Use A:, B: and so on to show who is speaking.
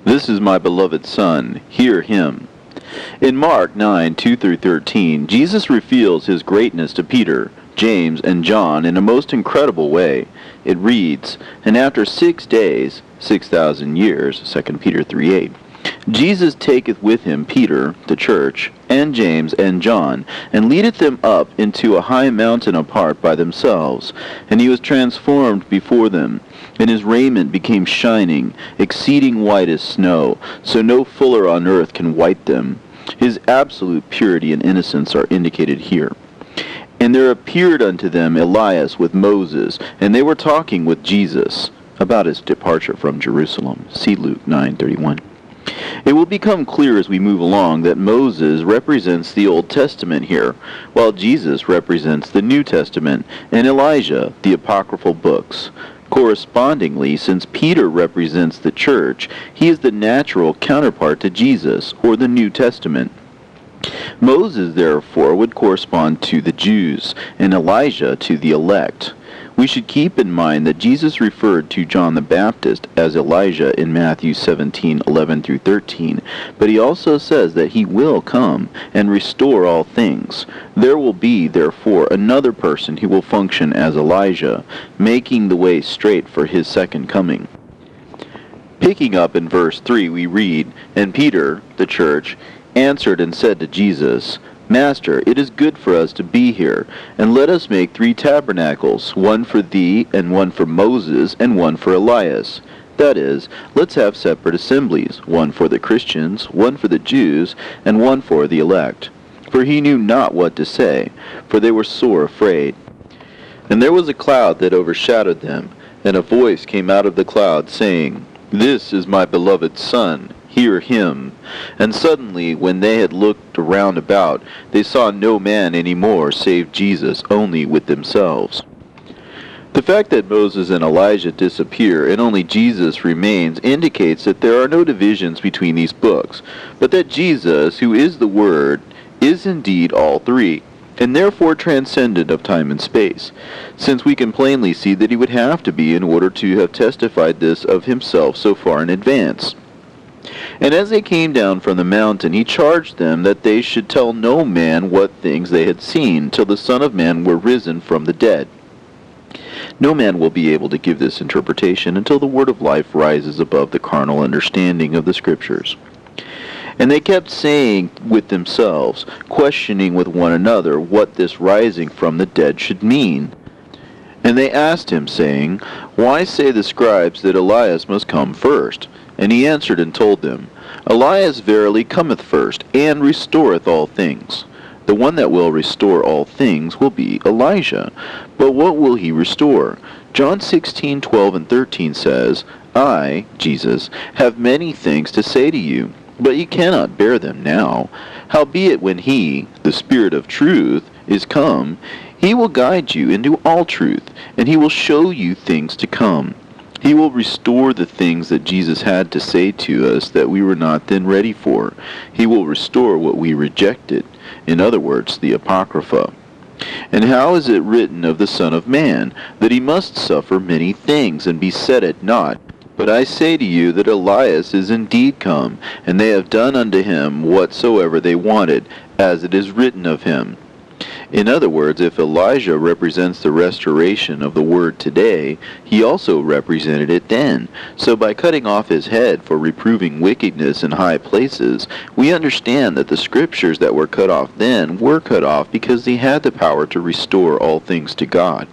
A: This is my beloved Son, hear him. In Mark 9:2-13, Jesus reveals his greatness to Peter, James, and John in a most incredible way. It reads, "And after 6 days, 6,000 years, 2 Peter 3:8, Jesus taketh with him Peter, the church, and James and John, and leadeth them up into a high mountain apart by themselves. And he was transformed before them, and his raiment became shining, exceeding white as snow, so no fuller on earth can white them." His absolute purity and innocence are indicated here. "And there appeared unto them Elias with Moses, and they were talking with Jesus," about his departure from Jerusalem. See Luke 9:31. It will become clear as we move along that Moses represents the Old Testament here, while Jesus represents the New Testament, and Elijah the apocryphal books. Correspondingly, since Peter represents the church, he is the natural counterpart to Jesus, or the New Testament. Moses, therefore, would correspond to the Jews, and Elijah to the elect. We should keep in mind that Jesus referred to John the Baptist as Elijah in Matthew 17:11-13, but he also says that he will come and restore all things. There will be, therefore, another person who will function as Elijah, making the way straight for his second coming. Picking up in verse 3, we read, "And Peter, the church, answered and said to Jesus, Master, it is good for us to be here, and let us make 3 tabernacles, one for thee, and one for Moses, and one for Elias. That is, let's have separate assemblies, one for the Christians, one for the Jews, and one for the elect." For he knew not what to say, for they were sore afraid. And there was a cloud that overshadowed them, and a voice came out of the cloud, saying, "This is my beloved Son, hear him." And suddenly, when they had looked around about, they saw no man any more, save Jesus only with themselves. The fact that Moses and Elijah disappear and only Jesus remains indicates that there are no divisions between these books, but that Jesus, who is the Word, is indeed all 3, and therefore transcendent of time and space, since we can plainly see that he would have to be in order to have testified this of himself so far in advance. And as they came down from the mountain, he charged them that they should tell no man what things they had seen, till the Son of Man were risen from the dead. No man will be able to give this interpretation until the word of life rises above the carnal understanding of the Scriptures. And they kept saying with themselves, questioning with one another what this rising from the dead should mean. And they asked him, saying, Why say the scribes that Elias must come first? And he answered and told them, Elias verily cometh first, and restoreth all things. The one that will restore all things will be Elijah. But what will he restore? John 16:12-13 says, I, Jesus, have many things to say to you, but ye cannot bear them now. Howbeit when he, the Spirit of truth, is come, he will guide you into all truth, and he will show you things to come. He will restore the things that Jesus had to say to us that we were not then ready for. He will restore what we rejected. In other words, the Apocrypha. And how is it written of the Son of Man, that he must suffer many things and be set at naught? But I say to you that Elias is indeed come, and they have done unto him whatsoever they wanted, as it is written of him. In other words, if Elijah represents the restoration of the Word today, he also represented it then. So by cutting off his head for reproving wickedness in high places, we understand that the Scriptures that were cut off then were cut off because he had the power to restore all things to God.